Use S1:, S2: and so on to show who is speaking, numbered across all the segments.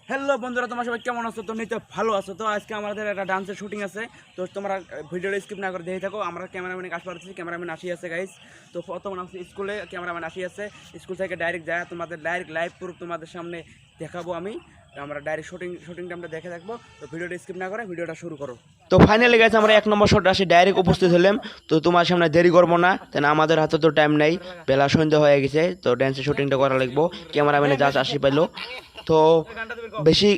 S1: Hello বন্ধুরা, তোমরা সবাই কেমন আছো? তো নিতে ভালো আছো? তো আজকে আমাদের একটা ডান্সের শুটিং আছে। তো তোমরা ভিডিওটা স্কিপ না করে দেখে থাকো। আমরা ক্যামেরাম্যানের কাজ পাচ্ছি, ক্যামেরাম্যান আসি আছে গাইস। তো প্রথম আছে স্কুলে ক্যামেরাম্যান আসি আছে, স্কুল থেকে ডাইরেক্ট যায় তোমাদের ডাইরেক্ট লাইভ প্রুফ তোমাদের সামনে দেখাবো আমি। আমরা ডাইরেক্ট শুটিংটা আমরা দেখে থাকবো। তো ভিডিওটা স্কিপ না করে ভিডিওটা শুরু করো। তো ফাইনালি গেছে আমরা 1 নম্বর শট আসি ডাইরেক্ট উপস্থিত হলাম। তো তোমার সামনে দেরি করবো না, কেন আমাদের হাতে তো টাইম নাই, বেলা সন্ধ্যা হয়ে গেছে। তো ড্যান্সের শুটিংটা করা লাগবো। ক্যামেরাম্যানে জাস্ট আসি পাইলো। তো বেশি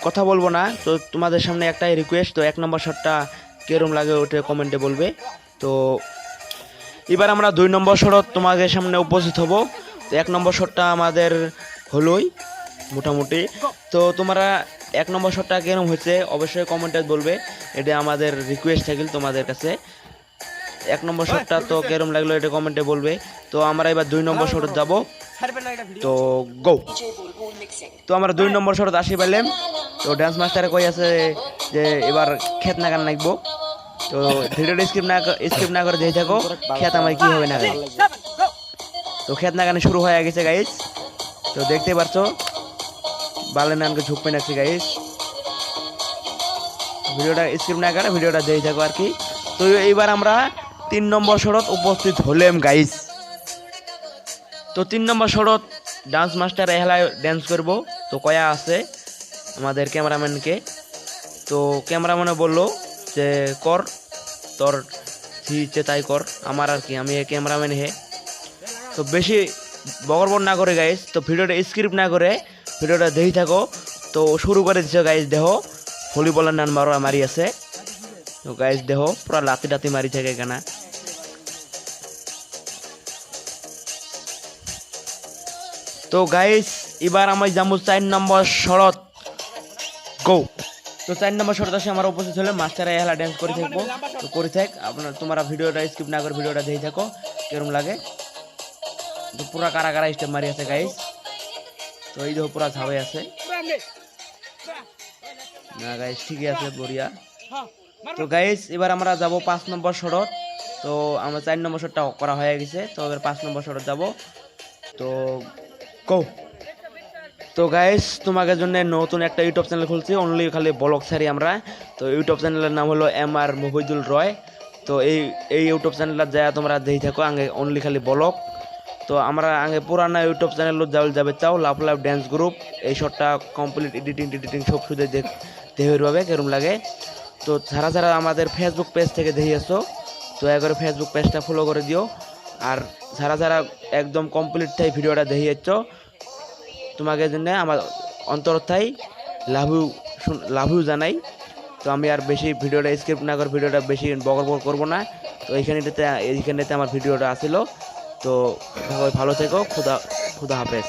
S1: কথা বলবো না। তো তোমাদের সামনে একটাই রিকোয়েস্ট, তো 1 নম্বর শটটা কেরম লাগে ওটা কমেন্টে বলবে। তো এবার আমরা 2 নম্বর শট তোমাদের সামনে উপস্থিত হব। তো 1 নম্বর শটটা আমাদের হলোই মোটামুটি। তো তোমরা 1 নম্বর শটটা কেরম হয়েছে অবশ্যই কমেন্টে বলবে, এটা আমাদের রিকোয়েস্ট থাকলে তোমাদের কাছে। 1 নম্বর শটটা তো কেরম লাগলো এটা কমেন্টে বলবে। তো আমরা এবার 2 নম্বর শট যাব। তো গো। তো আমরা 2 নম্বর শট আসি পাইলাম। তো ডান্স মাস্টারে কই আছে যে এবার খেত না গান নাকবো। তো ভিডিওটা স্কিপ না করে দেখে থাকো, খেত আমার কি হবে না গাই। তো খেত না গানে শুরু হয়ে গেছে গাইস। তো দেখতে পারছো বালে নানকে ঝুঁকপে নাকছি গাইস। ভিডিওটা স্কিপ না করে ভিডিওটা দেখে থাকো আর কি। তো এইবার আমরা 3 নম্বর শরৎ উপস্থিত হলাম গাইস। তো 3 নম্বর শরৎ ডান্স মাস্টার এহলায় ড্যান্স করব। তো কয়া আছে আমাদের ক্যামেরাম্যানকে। তো ক্যামেরাম্যানে বললো যে কর, তোর ইচ্ছে তাই কর, আমার আর কি, আমি ক্যামেরাম্যান হে। তো বেশি বগরবর না করে গাইস, তো ভিডিওটা স্ক্রিপ্ট না করে ভিডিওটা দেখি থাকো। তো শুরু করে দিছো গাইস, দেহ ভলিবলের নান মারি আছে। তো গাইস দেহ পুরা লাতি টাতি মারি থাকে এখানে। তো গাইস এবার আমি যাবো 4 নম্বর শরৎ গো। তো 4 নম্বর শরৎ আসে আমার উপস্থিত হলে মাস্টারে এলা ড্যান্স করে থাকবো। তো করে থাক আপনার, তোমরা ভিডিওটা স্কিপ না করে ভিডিওটা দেখে থাকো কেরম লাগে। তো পুরা কারা কারা স্টেপ মারি আছে গাইস। তো এই দেখো পুরা ঝাবে আছে না গাইস, ঠিকই আছে বড়িয়া। তো গাইস এবার আমরা যাব 5 নম্বর শরৎ। তো আমরা 4 নম্বর শরৎটা করা হয়ে গেছে। তো এবার 5 নম্বর শরৎ যাব। তো গো। তো গাইস তোমাদের জন্য নতুন একটা ইউটিউব চ্যানেল খুলছি, অনলি খালি ব্লগ ছাড়ি আমরা। তো ইউটিউব চ্যানেলের নাম হলো MR মফিজুল রয়। তো এই ইউটিউব চ্যানেলটা যা তোমরা দেখে থাকো আগে অনলি খালি ব্লগ। তো আমরা আগে পুরানা ইউটিউব চ্যানেল যাবে চাও লাভ লাভ ড্যান্স গ্রুপ, এই শটটা কমপ্লিট এডিটিং সব শুধু দেখে পাবে কেরম লাগে। তো যারা আমাদের ফেসবুক পেজ থেকে দেখে আসো, তো একবার ফেসবুক পেজটা ফলো করে দিও। আর যারা একদম কমপ্লিট থাই ভিডিওটা দেখে যাচ্ছ, তোমাকে জন্য আমার অন্তরথাই লাভ ইউ জানাই। তো আমি আর বেশি ভিডিওটা স্ক্রিপ্ট না করে ভিডিওটা বেশি বকর করবো না। তো এইখানেতে আমার ভিডিওটা আসিল। তো সবাই ভালো থেকো, খুদা হাফেজ।